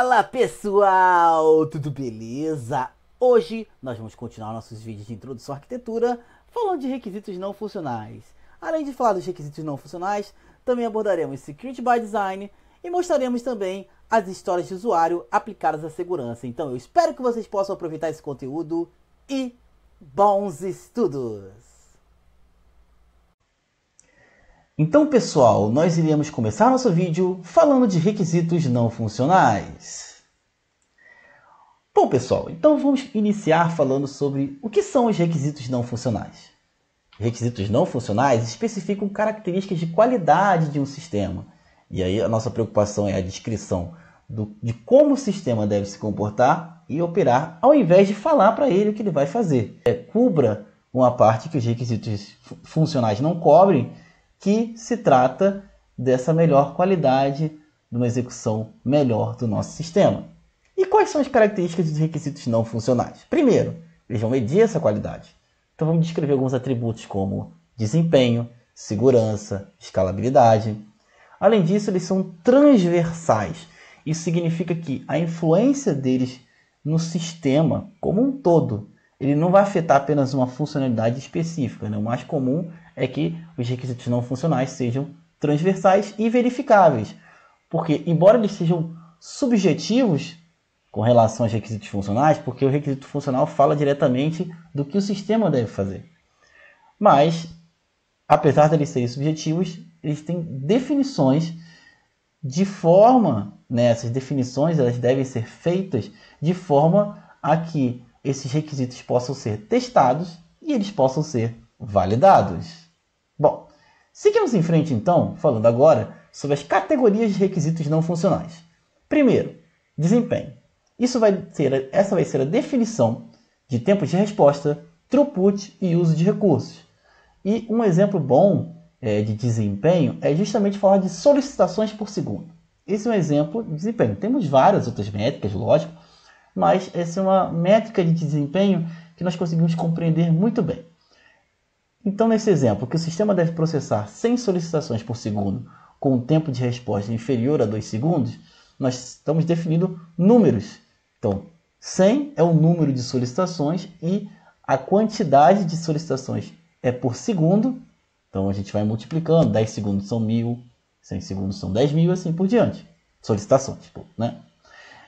Fala pessoal, tudo beleza? Hoje nós vamos continuar nossos vídeos de introdução à arquitetura falando de requisitos não funcionais. Além de falar dos requisitos não funcionais, também abordaremos Security by Design e mostraremos também as histórias de usuário aplicadas à segurança. Então eu espero que vocês possam aproveitar esse conteúdo e bons estudos! Então pessoal, nós iremos começar nosso vídeo falando de requisitos não funcionais. Bom pessoal, então vamos iniciar falando sobre o que são os requisitos não funcionais. Requisitos não funcionais especificam características de qualidade de um sistema. E aí a nossa preocupação é a descrição de como o sistema deve se comportar e operar, ao invés de falar para ele o que ele vai fazer. Cubra uma parte que os requisitos funcionais não cobrem, que se trata dessa melhor qualidade, de uma execução melhor do nosso sistema. E quais são as características dos requisitos não funcionais? Primeiro, eles vão medir essa qualidade. Então vamos descrever alguns atributos como desempenho, segurança, escalabilidade. Além disso, eles são transversais. Isso significa que a influência deles no sistema como um todo, ele não vai afetar apenas uma funcionalidade específica, né? O mais comum é que os requisitos não funcionais sejam transversais e verificáveis. Porque, embora eles sejam subjetivos com relação aos requisitos funcionais, porque o requisito funcional fala diretamente do que o sistema deve fazer. Mas, apesar de eles serem subjetivos, eles têm definições de forma, né, essas definições elas devem ser feitas de forma a que esses requisitos possam ser testados e eles possam ser validados. Bom, seguimos em frente então, falando agora sobre as categorias de requisitos não funcionais. Primeiro, desempenho. Essa vai ser a definição de tempo de resposta, throughput e uso de recursos. E um exemplo bom de desempenho é justamente falar de solicitações por segundo. Esse é um exemplo de desempenho. Temos várias outras métricas, lógico, mas essa é uma métrica de desempenho que nós conseguimos compreender muito bem. Então, nesse exemplo, que o sistema deve processar 100 solicitações por segundo com um tempo de resposta inferior a 2 segundos, nós estamos definindo números. Então, 100 é o número de solicitações e a quantidade de solicitações é por segundo. Então, a gente vai multiplicando. 10 segundos são 1.000, 100 segundos são 10.000 e assim por diante. Solicitações, né?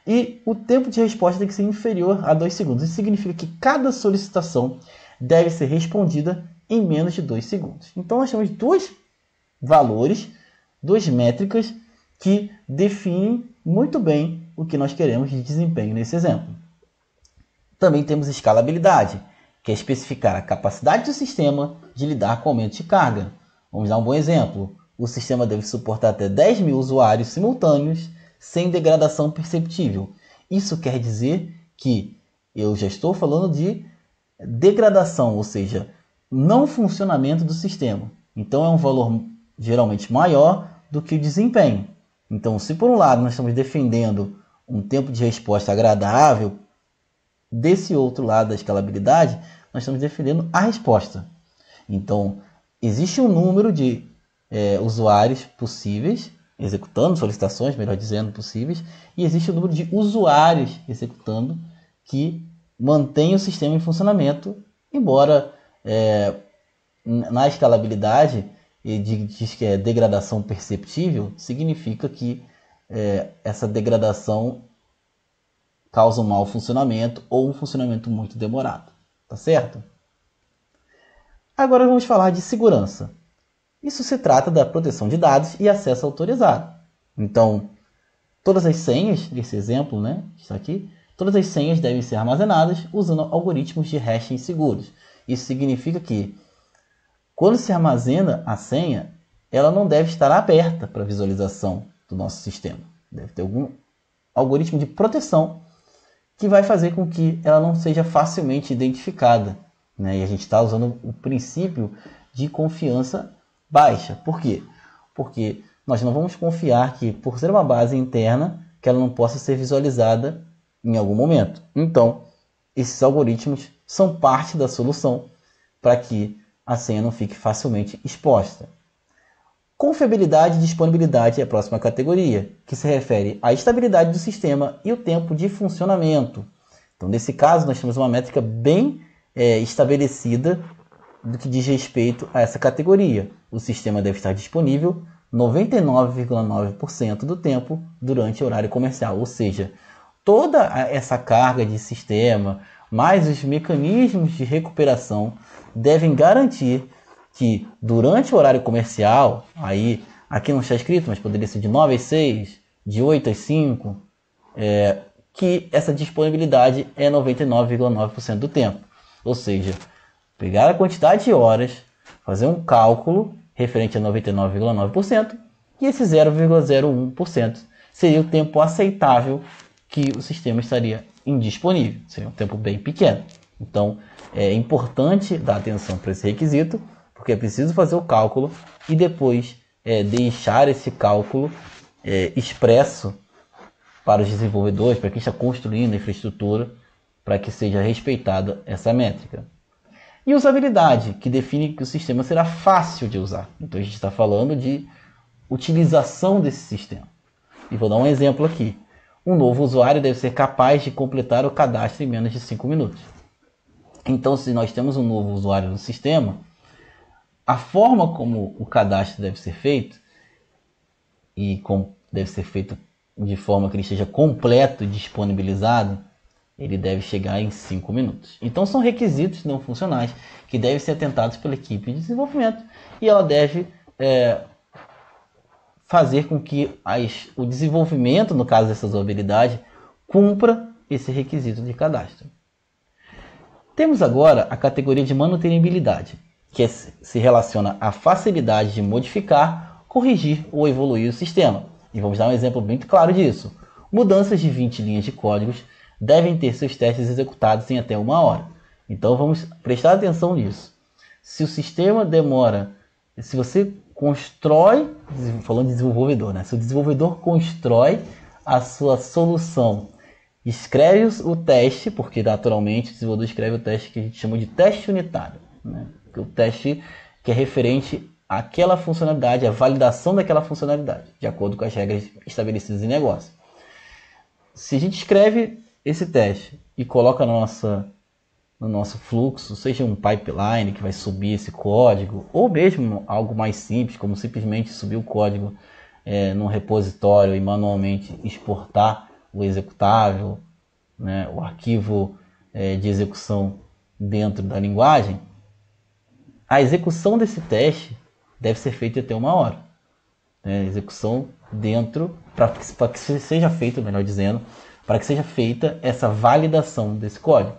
E o tempo de resposta tem que ser inferior a 2 segundos. Isso significa que cada solicitação deve ser respondida em menos de 2 segundos. Então, nós temos dois valores, duas métricas que definem muito bem o que nós queremos de desempenho nesse exemplo. Também temos escalabilidade, que é especificar a capacidade do sistema de lidar com aumento de carga. Vamos dar um bom exemplo. O sistema deve suportar até 10.000 usuários simultâneos sem degradação perceptível. Isso quer dizer que eu já estou falando de degradação, ou seja, não funcionamento do sistema. Então é um valor geralmente maior do que o desempenho. Então, se por um lado nós estamos defendendo um tempo de resposta agradável, desse outro lado da escalabilidade, nós estamos defendendo a resposta. Então, existe um número de usuários possíveis, executando solicitações, melhor dizendo, possíveis, e existe um número de usuários executando que mantém o sistema em funcionamento, embora na escalabilidade, diz que é degradação perceptível, significa que essa degradação causa um mau funcionamento ou um funcionamento muito demorado. Tá certo? Agora vamos falar de segurança. Isso se trata da proteção de dados e acesso autorizado. Então, todas as senhas, esse exemplo, né, está aqui, todas as senhas devem ser armazenadas usando algoritmos de hashing seguros. Isso significa que, quando se armazena a senha, ela não deve estar aberta para visualização do nosso sistema. Deve ter algum algoritmo de proteção que vai fazer com que ela não seja facilmente identificada, né? E a gente está usando o princípio de confiança baixa. Por quê? Porque nós não vamos confiar que, por ser uma base interna, que ela não possa ser visualizada em algum momento. Então, esses algoritmos são parte da solução para que a senha não fique facilmente exposta. Confiabilidade e disponibilidade é a próxima categoria, que se refere à estabilidade do sistema e o tempo de funcionamento. Então, nesse caso, nós temos uma métrica bem estabelecida do que diz respeito a essa categoria. O sistema deve estar disponível 99,9% do tempo durante o horário comercial, ou seja, toda essa carga de sistema, mais os mecanismos de recuperação, devem garantir que durante o horário comercial, aí aqui não está escrito, mas poderia ser de 9 às 6, de 8 às 5, que essa disponibilidade é 99,9% do tempo. Ou seja, pegar a quantidade de horas, fazer um cálculo referente a 99,9% e esse 0,01% seria o tempo aceitável que o sistema estaria indisponível. Seria um tempo bem pequeno. Então, é importante dar atenção para esse requisito, porque é preciso fazer o cálculo e depois deixar esse cálculo expresso para os desenvolvedores, para quem está construindo a infraestrutura, para que seja respeitada essa métrica. E usabilidade, que define que o sistema será fácil de usar. Então a gente está falando de utilização desse sistema. E vou dar um exemplo aqui. Um novo usuário deve ser capaz de completar o cadastro em menos de 5 minutos. Então, se nós temos um novo usuário no sistema, a forma como o cadastro deve ser feito, e deve ser feito de forma que ele esteja completo e disponibilizado, ele deve chegar em 5 minutos. Então são requisitos não funcionais que devem ser atentados pela equipe de desenvolvimento e ela deve fazer com que o desenvolvimento, no caso dessa usabilidade, cumpra esse requisito de cadastro. Temos agora a categoria de manutenibilidade, que se relaciona à facilidade de modificar, corrigir ou evoluir o sistema. E vamos dar um exemplo muito claro disso. Mudanças de 20 linhas de códigos devem ter seus testes executados em até 1 hora. Então vamos prestar atenção nisso. Se o sistema demora, se você constrói, falando de desenvolvedor, se o desenvolvedor constrói a sua solução, escreve o teste, porque naturalmente o desenvolvedor escreve o teste que a gente chama de teste unitário, o teste que é referente àquela funcionalidade, a validação daquela funcionalidade, de acordo com as regras estabelecidas em negócio. Se a gente escreve esse teste e coloca no nosso fluxo, seja um pipeline que vai subir esse código, ou mesmo algo mais simples, como simplesmente subir o código num repositório e manualmente exportar o executável, o arquivo de execução dentro da linguagem, a execução desse teste deve ser feita até 1 hora. Execução dentro, para que seja feito, melhor dizendo, para que seja feita essa validação desse código.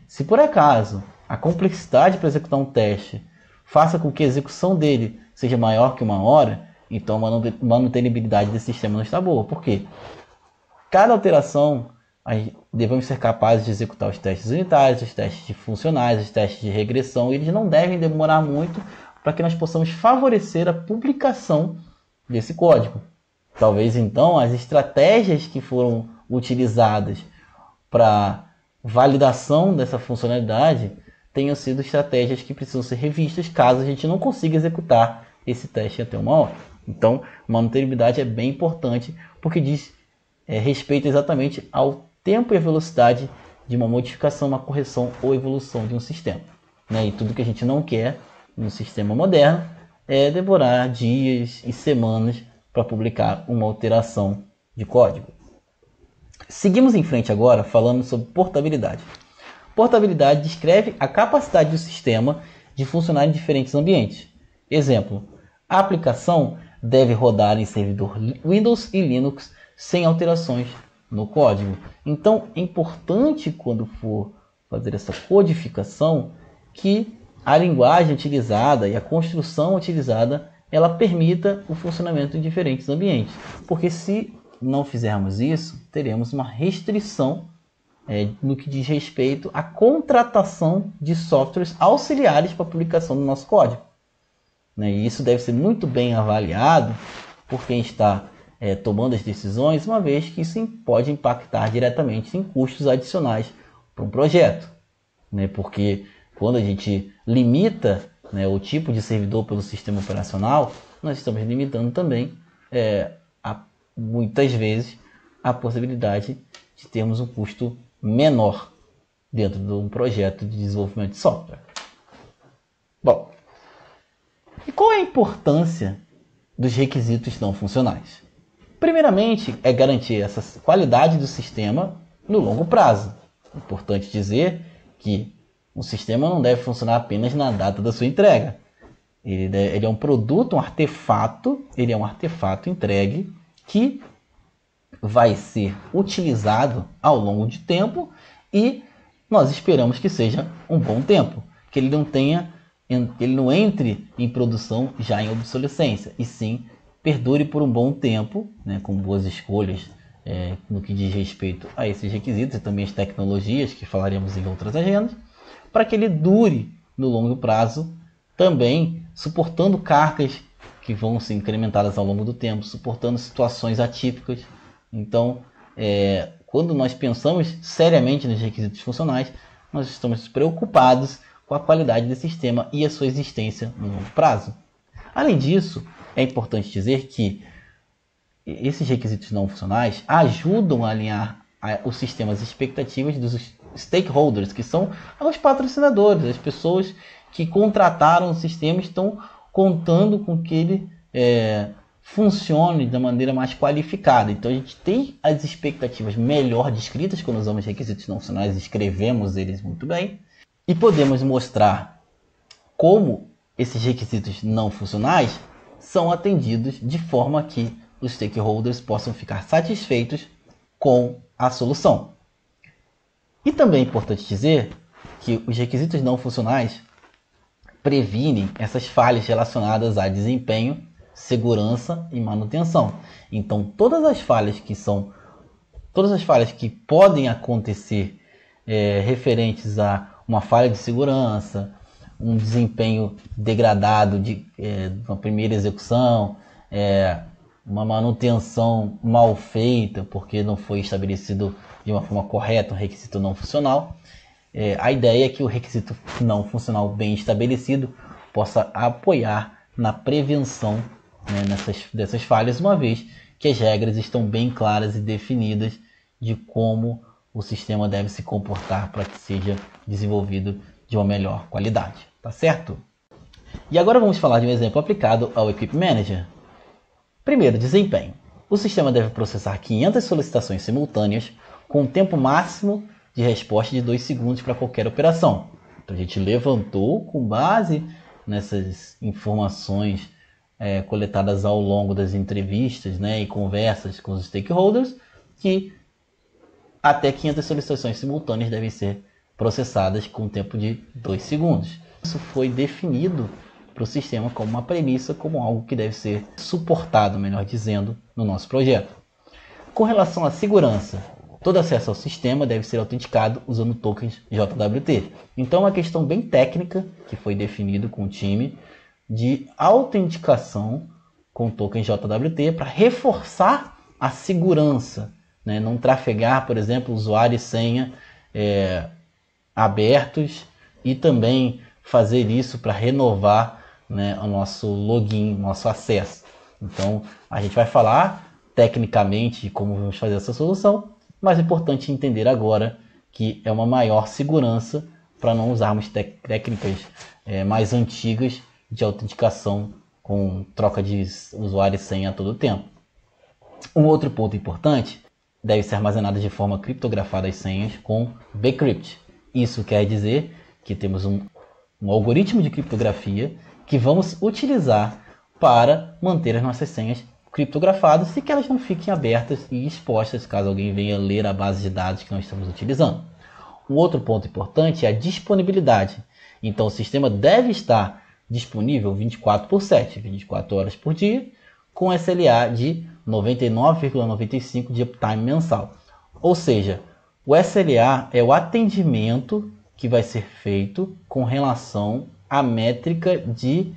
Se por acaso a complexidade para executar um teste faça com que a execução dele seja maior que 1 hora, então a manutenibilidade desse sistema não está boa. Por quê? Cada alteração, devemos ser capazes de executar os testes unitários, os testes funcionais, os testes de regressão, e eles não devem demorar muito para que nós possamos favorecer a publicação desse código. Talvez então as estratégias que foram utilizadas para validação dessa funcionalidade tenham sido estratégias que precisam ser revistas caso a gente não consiga executar esse teste até 1 hora. Então, manutenibilidade é bem importante porque diz respeito exatamente ao tempo e a velocidade de uma modificação, uma correção ou evolução de um sistema. E tudo que a gente não quer no sistema moderno é demorar dias e semanas para publicar uma alteração de código. Seguimos em frente agora falando sobre portabilidade. Portabilidade descreve a capacidade do sistema de funcionar em diferentes ambientes. Exemplo, a aplicação deve rodar em servidor Windows e Linux sem alterações no código. Então é importante, quando for fazer essa codificação, que a linguagem utilizada e a construção utilizada ela permita o funcionamento em diferentes ambientes. Porque se não fizermos isso, teremos uma restrição no que diz respeito à contratação de softwares auxiliares para a publicação do nosso código. E isso deve ser muito bem avaliado por quem está tomando as decisões, uma vez que isso pode impactar diretamente em custos adicionais para um projeto. Porque quando a gente limita o tipo de servidor pelo sistema operacional, nós estamos limitando também, muitas vezes, a possibilidade de termos um custo menor dentro de um projeto de desenvolvimento de software. Bom, e qual é a importância dos requisitos não funcionais? Primeiramente, é garantir essa qualidade do sistema no longo prazo. É importante dizer que o sistema não deve funcionar apenas na data da sua entrega. Ele é um produto, um artefato, ele é um artefato entregue que vai ser utilizado ao longo de tempo e nós esperamos que seja um bom tempo, que ele não entre em produção já em obsolescência, e sim perdure por um bom tempo, né, com boas escolhas no que diz respeito a esses requisitos e também as tecnologias que falaremos em outras agendas, para que ele dure no longo prazo, também suportando cargas que vão ser incrementadas ao longo do tempo, suportando situações atípicas. Então, quando nós pensamos seriamente nos requisitos funcionais, nós estamos preocupados com a qualidade do sistema e a sua existência no longo prazo. Além disso, é importante dizer que esses requisitos não funcionais ajudam a alinhar os sistemas expectativas dos stakeholders, que são os patrocinadores, as pessoas que contrataram o sistema estão contando com que ele funcione da maneira mais qualificada. Então a gente tem as expectativas melhor descritas quando usamos requisitos não funcionais, escrevemos eles muito bem e podemos mostrar como esses requisitos não funcionais são atendidos de forma que os stakeholders possam ficar satisfeitos com a solução. E também é importante dizer que os requisitos não funcionais previnem essas falhas relacionadas a desempenho, segurança e manutenção. Então, todas as falhas que podem acontecer referentes a uma falha de segurança, um desempenho degradado na primeira execução, uma manutenção mal feita porque não foi estabelecido de uma forma correta um requisito não funcional. A ideia é que o requisito não funcional bem estabelecido possa apoiar na prevenção dessas falhas, uma vez que as regras estão bem claras e definidas de como o sistema deve se comportar para que seja desenvolvido de uma melhor qualidade, tá certo? E agora vamos falar de um exemplo aplicado ao Equip Manager. Primeiro, desempenho. O sistema deve processar 500 solicitações simultâneas com um tempo máximo de resposta de 2 segundos para qualquer operação. Então a gente levantou com base nessas informações coletadas ao longo das entrevistas, e conversas com os stakeholders, que até 500 solicitações simultâneas devem ser processadas com um tempo de 2 segundos. Isso foi definido para o sistema como uma premissa, como algo que deve ser suportado, melhor dizendo, no nosso projeto. Com relação à segurança, todo acesso ao sistema deve ser autenticado usando tokens JWT. Então, é uma questão bem técnica que foi definido com o time de autenticação com tokens JWT para reforçar a segurança, não trafegar, por exemplo, usuário e senha abertos e também fazer isso para renovar o nosso login, nosso acesso. Então, a gente vai falar tecnicamente de como vamos fazer essa solução, mas é importante entender agora que é uma maior segurança para não usarmos técnicas mais antigas de autenticação com troca de usuário e senha a todo tempo. Um outro ponto importante, deve ser armazenado de forma criptografada as senhas com bcrypt. Isso quer dizer que temos um algoritmo de criptografia que vamos utilizar para manter as nossas senhas criptografadas e que elas não fiquem abertas e expostas caso alguém venha ler a base de dados que nós estamos utilizando. Um outro ponto importante é a disponibilidade. Então o sistema deve estar disponível 24/7, 24 horas por dia, com SLA de 99,95 de uptime mensal. Ou seja, o SLA é o atendimento que vai ser feito com relação à métrica de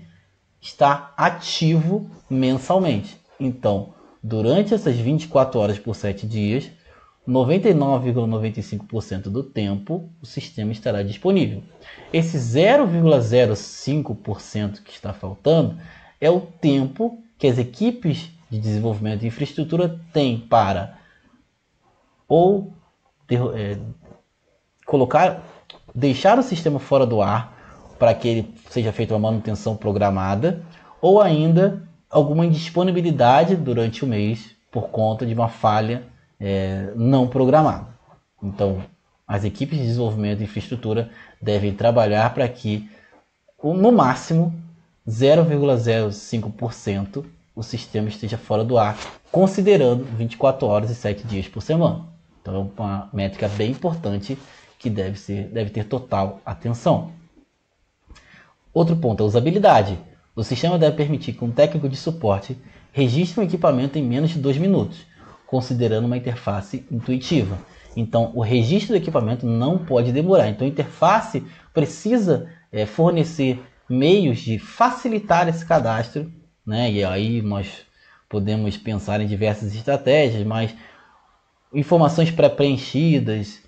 estar ativo mensalmente. Então, durante essas 24 horas por 7 dias, 99,95% do tempo o sistema estará disponível. Esse 0,05% que está faltando é o tempo que as equipes de desenvolvimento de infraestrutura têm para ou deixar o sistema fora do ar para que ele seja feita uma manutenção programada, ou ainda alguma indisponibilidade durante o mês por conta de uma falha não programada. Então, as equipes de desenvolvimento de infraestrutura devem trabalhar para que, no máximo, 0,05% o sistema esteja fora do ar, considerando 24 horas e 7 dias por semana. Então, é uma métrica bem importante que deve ter total atenção. Outro ponto é a usabilidade. O sistema deve permitir que um técnico de suporte registre um equipamento em menos de 2 minutos, considerando uma interface intuitiva. Então, o registro do equipamento não pode demorar. Então, a interface precisa fornecer meios de facilitar esse cadastro, né? E aí nós podemos pensar em diversas estratégias, mas informações pré-preenchidas,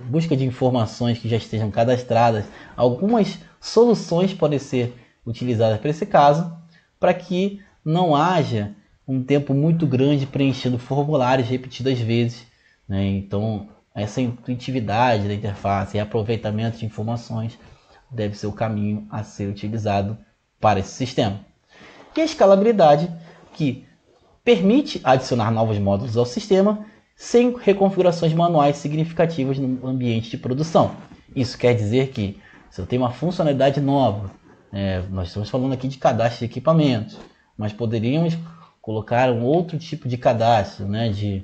busca de informações que já estejam cadastradas. Algumas soluções podem ser utilizadas para esse caso, para que não haja um tempo muito grande preenchendo formulários repetidas vezes, né? Então, essa intuitividade da interface e aproveitamento de informações deve ser o caminho a ser utilizado para esse sistema. E a escalabilidade, que permite adicionar novos módulos ao sistema sem reconfigurações manuais significativas no ambiente de produção. Isso quer dizer que, se eu tenho uma funcionalidade nova, nós estamos falando aqui de cadastro de equipamentos, mas poderíamos colocar um outro tipo de cadastro, né, de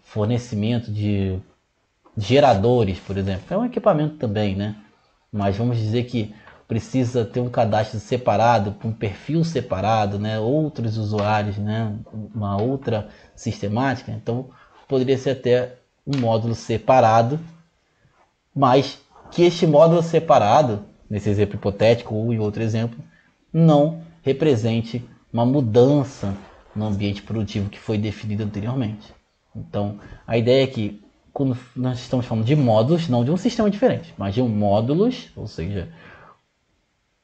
fornecimento de geradores, por exemplo. É um equipamento também, né? Mas vamos dizer que precisa ter um cadastro separado, com um perfil separado, né? Outros usuários, né? Uma outra sistemática. Então, poderia ser até um módulo separado, mas que este módulo separado, nesse exemplo hipotético ou em outro exemplo, não represente uma mudança no ambiente produtivo que foi definido anteriormente. Então, a ideia é que, quando nós estamos falando de módulos, não de um sistema diferente, mas de módulos, ou seja,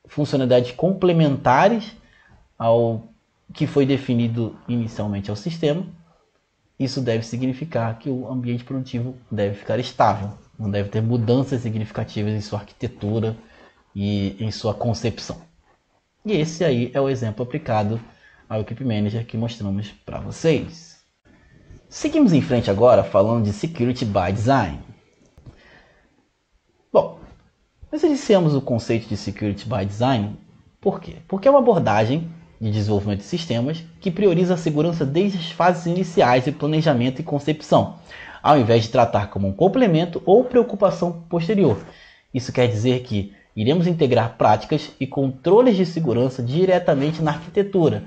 funcionalidades complementares ao que foi definido inicialmente ao sistema, isso deve significar que o ambiente produtivo deve ficar estável, não deve ter mudanças significativas em sua arquitetura e em sua concepção. E esse aí é o exemplo aplicado ao Equipe Manager que mostramos para vocês. Seguimos em frente agora falando de Security by Design. Bom, nós iniciamos o conceito de Security by Design, por quê? Porque é uma abordagem de desenvolvimento de sistemas que prioriza a segurança desde as fases iniciais de planejamento e concepção, ao invés de tratar como um complemento ou preocupação posterior. Isso quer dizer que iremos integrar práticas e controles de segurança diretamente na arquitetura,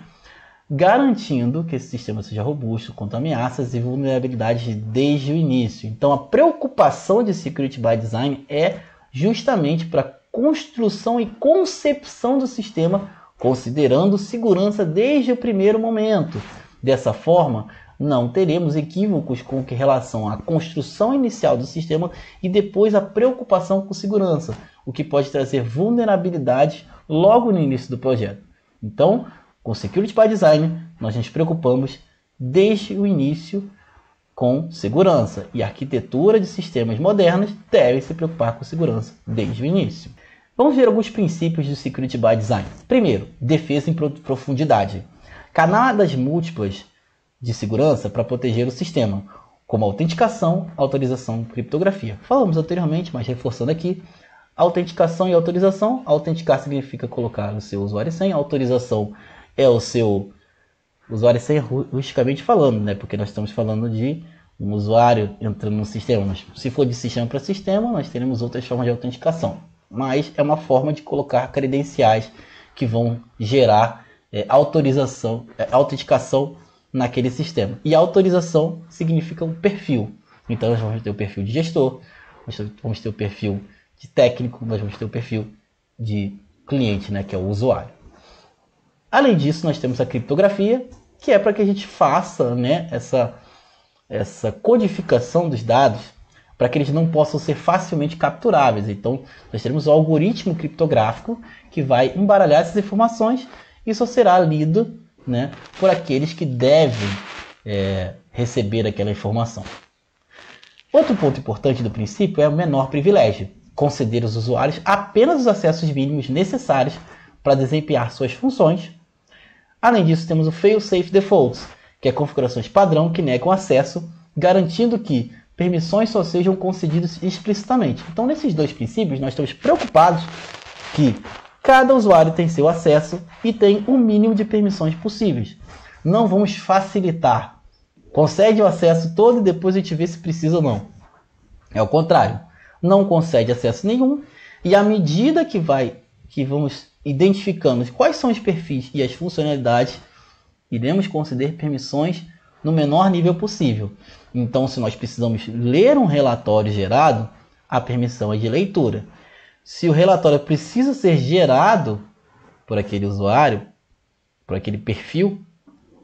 garantindo que esse sistema seja robusto contra ameaças e vulnerabilidades desde o início. Então, a preocupação de Security by Design é justamente para a construção e concepção do sistema, considerando segurança desde o primeiro momento. Dessa forma, não teremos equívocos com relação à construção inicial do sistema e depois a preocupação com segurança, o que pode trazer vulnerabilidade logo no início do projeto. Então, com Security by Design, nós nos preocupamos desde o início com segurança, e a arquitetura de sistemas modernos deve se preocupar com segurança desde o início. Vamos ver alguns princípios do Security by Design. Primeiro, defesa em profundidade. Camadas múltiplas de segurança para proteger o sistema, como autenticação, autorização e criptografia. Falamos anteriormente, mas reforçando aqui, autenticação e autorização. Autenticar significa colocar o seu usuário e senha, autorização é o seu usuário e senha, rusticamente falando, né? Porque nós estamos falando de um usuário entrando no sistema. Mas, se for de sistema para sistema, nós teremos outras formas de autenticação. Mas é uma forma de colocar credenciais que vão gerar autenticação naquele sistema. E autorização significa um perfil. Então nós vamos ter o perfil de gestor, nós vamos ter o perfil de técnico, nós vamos ter o perfil de cliente, né, que é o usuário. Além disso, nós temos a criptografia, que é para que a gente faça, né, essa codificação dos dados, para que eles não possam ser facilmente capturáveis. Então, nós teremos o algoritmo criptográfico que vai embaralhar essas informações e só será lido, né, por aqueles que devem receber aquela informação. Outro ponto importante do princípio é o menor privilégio, conceder aos usuários apenas os acessos mínimos necessários para desempenhar suas funções. Além disso, temos o Fail-Safe Defaults, que é configurações padrão que negam acesso, garantindo que permissões só sejam concedidas explicitamente. Então, nesses dois princípios, nós estamos preocupados que cada usuário tem seu acesso e tem o mínimo de permissões possíveis. Não vamos facilitar. Concede o acesso todo e depois a gente vê se precisa ou não. É o contrário. Não concede acesso nenhum e à medida que vamos identificando quais são os perfis e as funcionalidades, iremos conceder permissões no menor nível possível. Então, se nós precisamos ler um relatório gerado, a permissão é de leitura. Se o relatório precisa ser gerado por aquele usuário, por aquele perfil,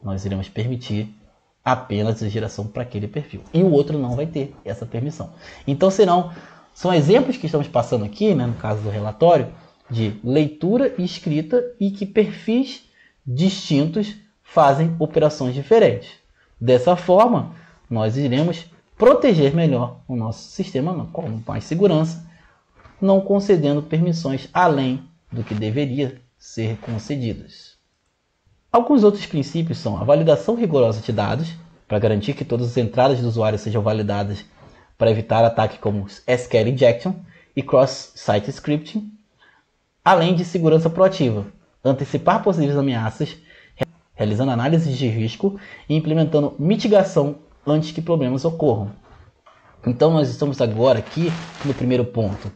nós iremos permitir apenas a geração para aquele perfil. E o outro não vai ter essa permissão. Então, são exemplos que estamos passando aqui, né, no caso do relatório, de leitura e escrita e que perfis distintos fazem operações diferentes. Dessa forma, nós iremos proteger melhor o nosso sistema com mais segurança, não concedendo permissões além do que deveria ser concedidas. Alguns outros princípios são a validação rigorosa de dados, para garantir que todas as entradas do usuário sejam validadas para evitar ataques como SQL Injection e Cross-Site Scripting, além de segurança proativa, antecipar possíveis ameaças, realizando análises de risco e implementando mitigação antes que problemas ocorram. Então nós estamos agora aqui no primeiro ponto,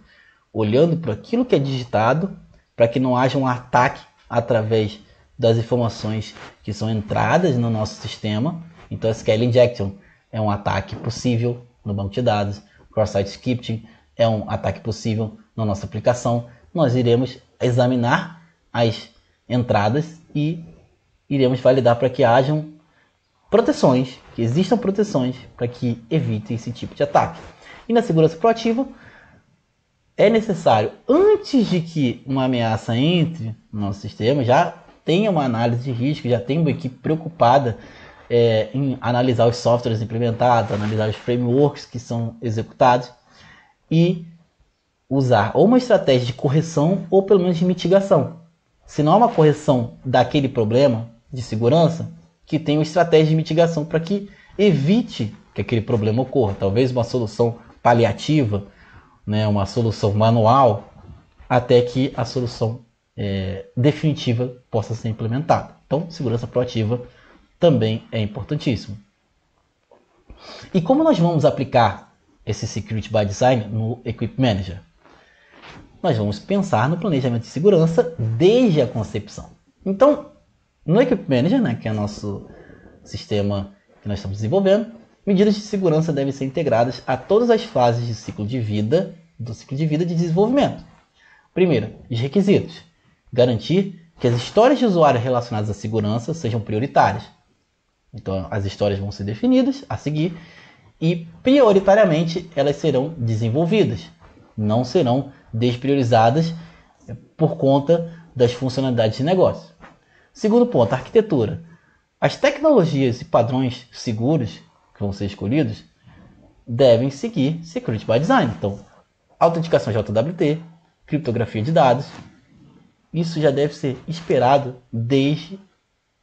olhando para aquilo que é digitado, para que não haja um ataque através das informações que são entradas no nosso sistema. Então SQL Injection é um ataque possível no banco de dados, Cross-Site Scripting é um ataque possível na nossa aplicação. Nós iremos examinar as entradas e iremos validar para que hajam proteções, que existam proteções para que evite esse tipo de ataque. E na segurança proativa, é necessário, antes de que uma ameaça entre no nosso sistema, já tenha uma análise de risco, já tenha uma equipe preocupada em analisar os softwares implementados, analisar os frameworks que são executados e usar ou uma estratégia de correção ou pelo menos de mitigação. Se não há uma correção daquele problema de segurança, que tenha uma estratégia de mitigação para que evite que aquele problema ocorra. Talvez uma solução paliativa, né, uma solução manual, até que a solução definitiva possa ser implementada. Então, segurança proativa também é importantíssimo. E como nós vamos aplicar esse Security by Design no Equip Manager? Nós vamos pensar no planejamento de segurança desde a concepção. Então, no Equip Manager, né, que é o nosso sistema que nós estamos desenvolvendo, medidas de segurança devem ser integradas a todas as fases do ciclo de vida de desenvolvimento. Primeiro, os requisitos. Garantir que as histórias de usuário relacionadas à segurança sejam prioritárias. Então, as histórias vão ser definidas a seguir e, prioritariamente, elas serão desenvolvidas. Não serão despriorizadas por conta das funcionalidades de negócio. Segundo ponto, a arquitetura. As tecnologias e padrões seguros que vão ser escolhidos devem seguir Security by Design. Então, autenticação JWT, criptografia de dados, isso já deve ser esperado desde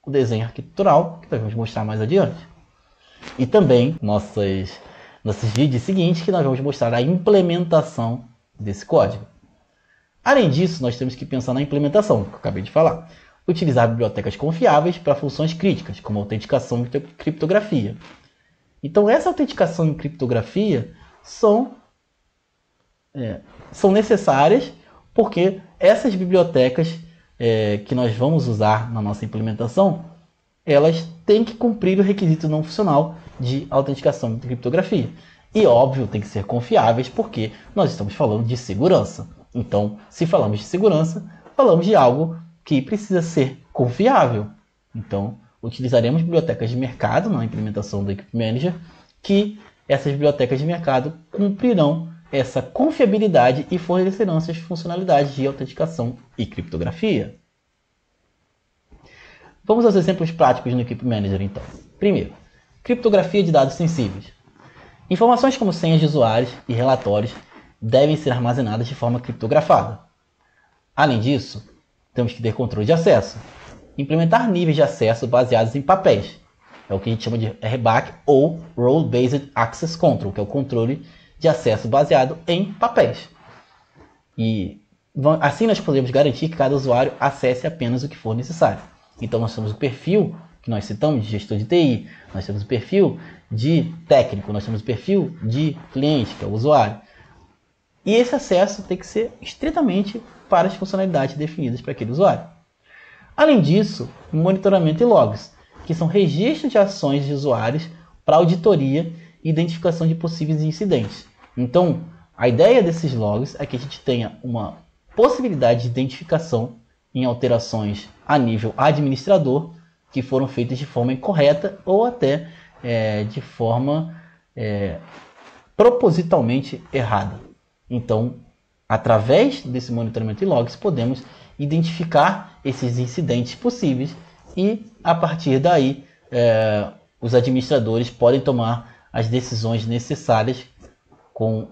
o desenho arquitetural, que nós vamos mostrar mais adiante. E também nossos vídeos seguintes, que nós vamos mostrar a implementação desse código. Além disso, nós temos que pensar na implementação, que eu acabei de falar. Utilizar bibliotecas confiáveis para funções críticas, como autenticação e criptografia. Então, essa autenticação e criptografia são necessárias porque essas bibliotecas que nós vamos usar na nossa implementação, elas têm que cumprir o requisito não funcional de autenticação e criptografia. E, óbvio, tem que ser confiáveis porque nós estamos falando de segurança. Então, se falamos de segurança, falamos de algo que precisa ser confiável. Então, utilizaremos bibliotecas de mercado na implementação do Equip Manager que essas bibliotecas de mercado cumprirão essa confiabilidade e fornecerão essas funcionalidades de autenticação e criptografia. Vamos aos exemplos práticos no Equip Manager, então. Primeiro, criptografia de dados sensíveis. Informações como senhas de usuários e relatórios devem ser armazenadas de forma criptografada. Além disso, temos que ter controle de acesso. Implementar níveis de acesso baseados em papéis. É o que a gente chama de RBAC ou Role Based Access Control, que é o controle de acesso baseado em papéis. E assim nós podemos garantir que cada usuário acesse apenas o que for necessário. Então nós temos o perfil que nós citamos de gestor de TI, nós temos o perfil de técnico, nós temos o perfil de cliente, que é o usuário. E esse acesso tem que ser estritamente para as funcionalidades definidas para aquele usuário. Além disso, monitoramento e logs, que são registros de ações de usuários para auditoria e identificação de possíveis incidentes. Então, a ideia desses logs é que a gente tenha uma possibilidade de identificação em alterações a nível administrador que foram feitas de forma incorreta ou até de forma propositalmente errada. Então, através desse monitoramento e logs, podemos identificar esses incidentes possíveis e, a partir daí, os administradores podem tomar as decisões necessárias com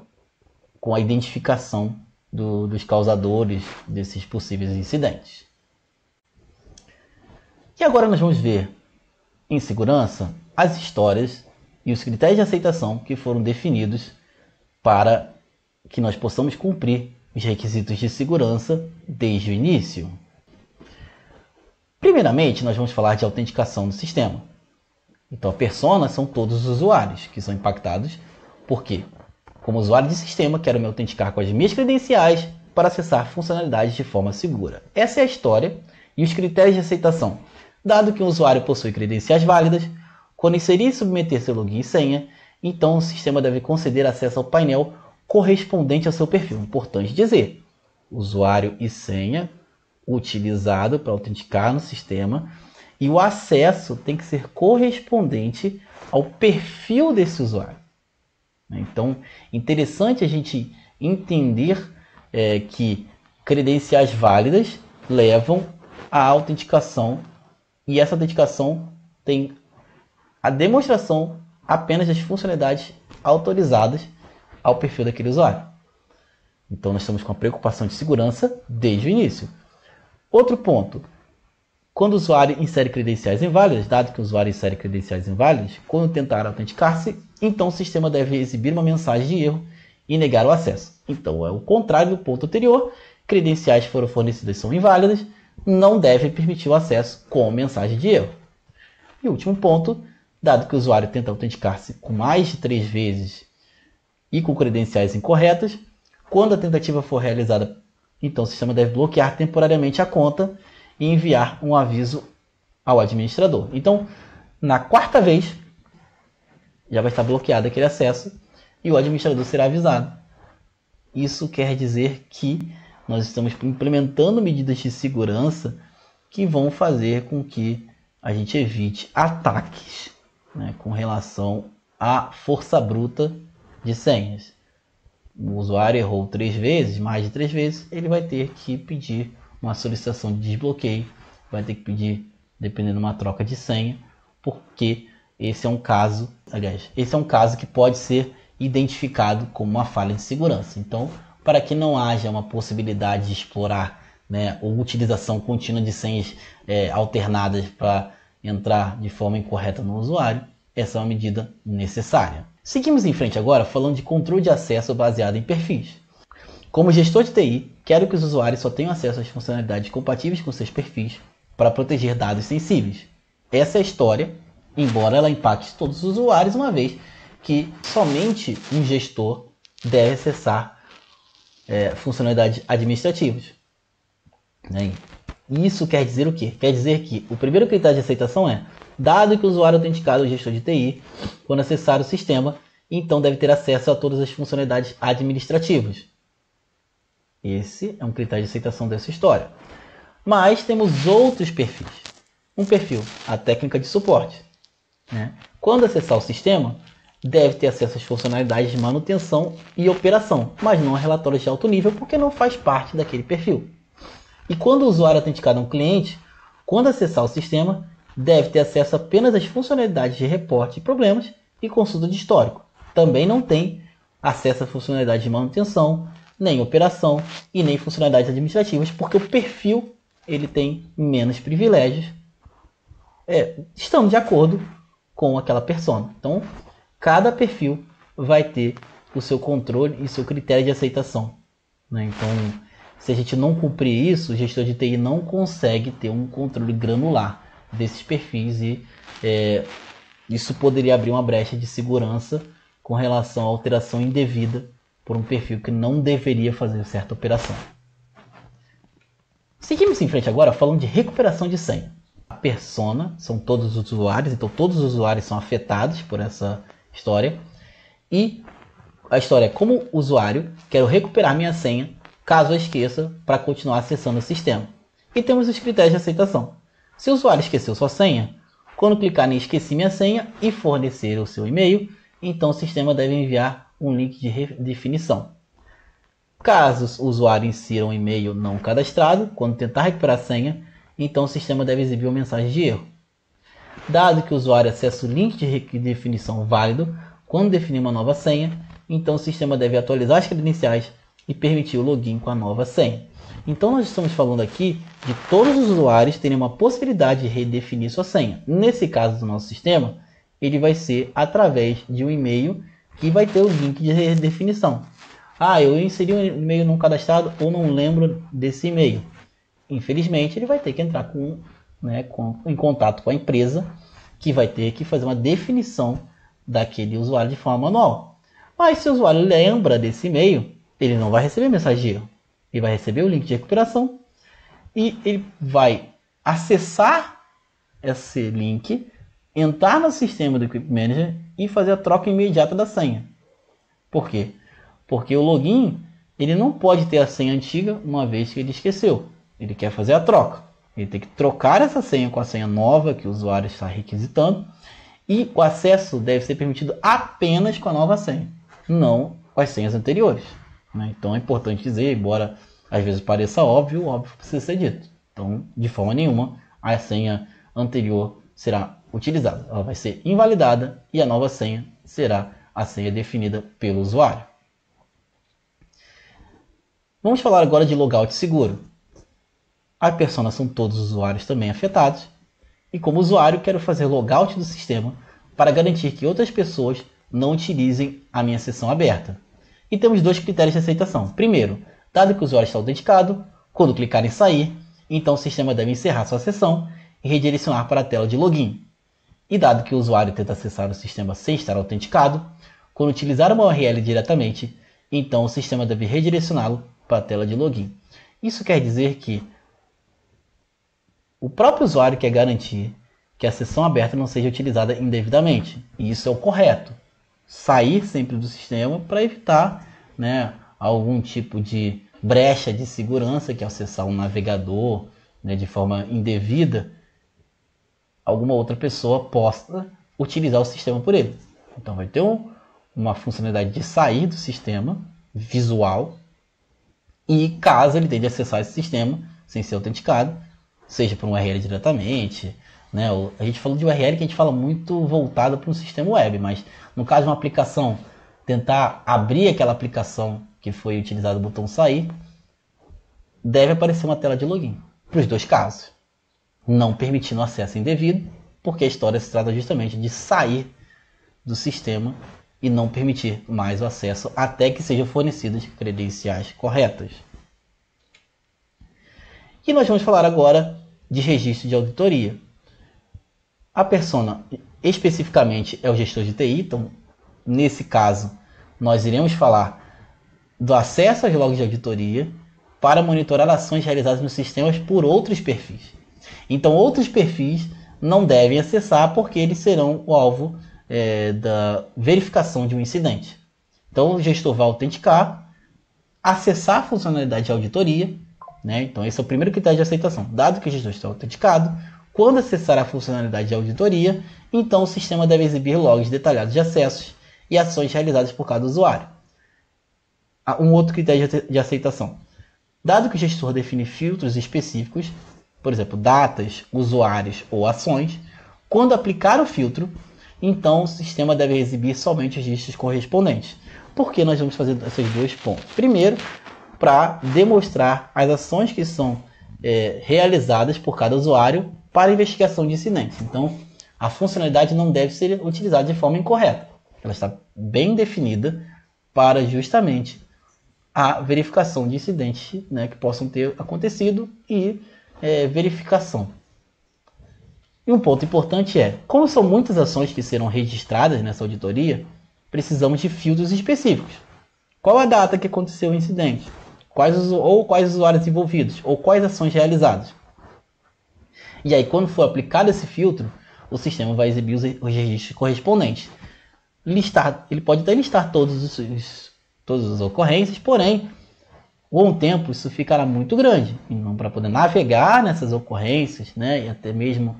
a identificação dos causadores desses possíveis incidentes. E agora nós vamos ver, em segurança, as histórias e os critérios de aceitação que foram definidos para que nós possamos cumprir os requisitos de segurança desde o início. Primeiramente, nós vamos falar de autenticação do sistema. Então, a persona são todos os usuários que são impactados, porque, como usuário de sistema, quero me autenticar com as minhas credenciais para acessar funcionalidades de forma segura. Essa é a história e os critérios de aceitação. Dado que o usuário possui credenciais válidas, quando inserir e submeter seu login e senha, então o sistema deve conceder acesso ao painel correspondente ao seu perfil. Importante dizer, usuário e senha utilizado para autenticar no sistema, e o acesso tem que ser correspondente ao perfil desse usuário. Então, interessante a gente entender que credenciais válidas levam à autenticação, e essa autenticação tem a demonstração apenas das funcionalidades autorizadas ao perfil daquele usuário. Então, nós estamos com a preocupação de segurança desde o início. Outro ponto, quando o usuário insere credenciais inválidas, dado que o usuário insere credenciais inválidas, quando tentar autenticar-se, então o sistema deve exibir uma mensagem de erro e negar o acesso. Então, é o contrário do ponto anterior, credenciais que foram fornecidas são inválidas, não deve permitir o acesso com mensagem de erro. E o último ponto, dado que o usuário tenta autenticar-se com mais de 3 vezes e com credenciais incorretas, quando a tentativa for realizada, então o sistema deve bloquear temporariamente a conta e enviar um aviso ao administrador. Então, na 4ª vez, já vai estar bloqueado aquele acesso e o administrador será avisado. Isso quer dizer que nós estamos implementando medidas de segurança que vão fazer com que a gente evite ataques, né, com relação à força bruta de senhas. O usuário errou 3 vezes, mais de 3 vezes, ele vai ter que pedir uma solicitação de desbloqueio, vai ter que pedir, dependendo de uma troca de senha, porque esse é um caso que pode ser identificado como uma falha de segurança. Então, para que não haja uma possibilidade de explorar, né, ou utilização contínua de senhas alternadas para entrar de forma incorreta no usuário, essa é uma medida necessária. Seguimos em frente agora falando de controle de acesso baseado em perfis. Como gestor de TI, quero que os usuários só tenham acesso às funcionalidades compatíveis com seus perfis para proteger dados sensíveis. Essa é a história, embora ela impacte todos os usuários, uma vez que somente um gestor deve acessar funcionalidades administrativas. Isso quer dizer o quê? Quer dizer que o primeiro critério de aceitação é: dado que o usuário autenticado é o gestor de TI, quando acessar o sistema, então deve ter acesso a todas as funcionalidades administrativas. Esse é um critério de aceitação dessa história. Mas temos outros perfis. Um perfil, a técnica de suporte. Quando acessar o sistema, deve ter acesso às funcionalidades de manutenção e operação, mas não a relatórios de alto nível, porque não faz parte daquele perfil. E quando o usuário autenticado é um cliente, quando acessar o sistema, deve ter acesso apenas às funcionalidades de reporte de problemas e consulta de histórico. Também não tem acesso à funcionalidade de manutenção, nem operação e nem funcionalidades administrativas, porque o perfil ele tem menos privilégios, estando de acordo com aquela persona. Então, cada perfil vai ter o seu controle e seu critério de aceitação, né? Então, se a gente não cumprir isso, o gestor de TI não consegue ter um controle granular desses perfis e isso poderia abrir uma brecha de segurança com relação à alteração indevida por um perfil que não deveria fazer certa operação. Seguimos em frente agora falando de recuperação de senha. A persona são todos os usuários, então todos os usuários são afetados por essa história. E a história é: como usuário, quero recuperar minha senha caso a esqueça para continuar acessando o sistema. E temos os critérios de aceitação. Se o usuário esqueceu sua senha, quando clicar em esqueci minha senha e fornecer o seu e-mail, então o sistema deve enviar um link de redefinição. Caso o usuário insira um e-mail não cadastrado, quando tentar recuperar a senha, então o sistema deve exibir uma mensagem de erro. Dado que o usuário acessa o link de redefinição válido, quando definir uma nova senha, então o sistema deve atualizar as credenciais e permitir o login com a nova senha. Então nós estamos falando aqui de todos os usuários terem uma possibilidade de redefinir sua senha. Nesse caso do nosso sistema, ele vai ser através de um e-mail que vai ter o link de redefinição. Eu inseri um e-mail não cadastrado ou não lembro desse e-mail. Infelizmente, ele vai ter que entrar em contato com a empresa, que vai ter que fazer uma definição daquele usuário de forma manual. Mas se o usuário lembra desse e-mail, ele não vai receber mensagem de erro. Ele vai receber o link de recuperação e ele vai acessar esse link, entrar no sistema do Equip Manager e fazer a troca imediata da senha. Por quê? Porque o login ele não pode ter a senha antiga uma vez que ele esqueceu. Ele quer fazer a troca. Ele tem que trocar essa senha com a senha nova que o usuário está requisitando e o acesso deve ser permitido apenas com a nova senha, não com as senhas anteriores. Então é importante dizer, embora às vezes pareça óbvio, óbvio precisa ser dito. Então, de forma nenhuma, a senha anterior será utilizada. Ela vai ser invalidada e a nova senha será a senha definida pelo usuário. Vamos falar agora de logout seguro. A persona são todos os usuários também afetados. E como usuário, quero fazer logout do sistema para garantir que outras pessoas não utilizem a minha sessão aberta. E temos dois critérios de aceitação. Primeiro, dado que o usuário está autenticado, quando clicar em sair, então o sistema deve encerrar sua sessão e redirecionar para a tela de login. E dado que o usuário tenta acessar o sistema sem estar autenticado, quando utilizar uma URL diretamente, então o sistema deve redirecioná-lo para a tela de login. Isso quer dizer que o próprio usuário quer garantir que a sessão aberta não seja utilizada indevidamente. E isso é o correto. Sair sempre do sistema para evitar algum tipo de brecha de segurança, que é acessar um navegador de forma indevida, alguma outra pessoa possa utilizar o sistema por ele. Então vai ter uma funcionalidade de sair do sistema visual e caso ele tente acessar esse sistema sem ser autenticado, seja por um URL diretamente, a gente falou de URL que a gente fala muito voltado para um sistema web, mas no caso de uma aplicação, tentar abrir aquela aplicação que foi utilizado o botão sair, deve aparecer uma tela de login para os dois casos, não permitindo acesso indevido, porque a história se trata justamente de sair do sistema e não permitir mais o acesso até que sejam fornecidas credenciais corretas. E nós vamos falar agora de registro de auditoria. A persona especificamente é o gestor de TI, então nesse caso nós iremos falar do acesso aos logs de auditoria para monitorar ações realizadas nos sistemas por outros perfis. Então outros perfis não devem acessar porque eles serão o alvo da verificação de um incidente. Então o gestor vai autenticar, acessar a funcionalidade de auditoria, então esse é o primeiro critério de aceitação. Dado que o gestor está autenticado, quando acessar a funcionalidade de auditoria, então o sistema deve exibir logs detalhados de acessos e ações realizadas por cada usuário. Um outro critério de aceitação. Dado que o gestor define filtros específicos, por exemplo, datas, usuários ou ações, quando aplicar o filtro, então o sistema deve exibir somente os registros correspondentes. Por que nós vamos fazer esses dois pontos? Primeiro, para demonstrar as ações que são realizadas por cada usuário para investigação de incidentes. Então, a funcionalidade não deve ser utilizada de forma incorreta. Ela está bem definida para justamente a verificação de incidentes, né, que possam ter acontecido e verificação. E um ponto importante é, como são muitas ações que serão registradas nessa auditoria, precisamos de filtros específicos. Qual a data que aconteceu o incidente? Quais usuários envolvidos? Ou quais ações realizadas? E aí, quando for aplicado esse filtro, o sistema vai exibir os registros correspondentes. Ele pode até listar todas as ocorrências, porém, com o tempo isso ficará muito grande. Então, para poder navegar nessas ocorrências, né, e até mesmo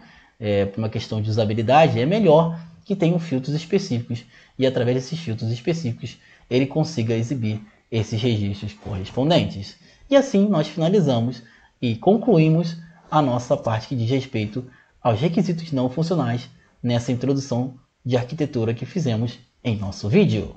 por uma questão de usabilidade, é melhor que tenham filtros específicos e através desses filtros específicos ele consiga exibir esses registros correspondentes. E assim nós finalizamos e concluímos a nossa parte que diz respeito aos requisitos não funcionais nessa introdução de arquitetura que fizemos em nosso vídeo.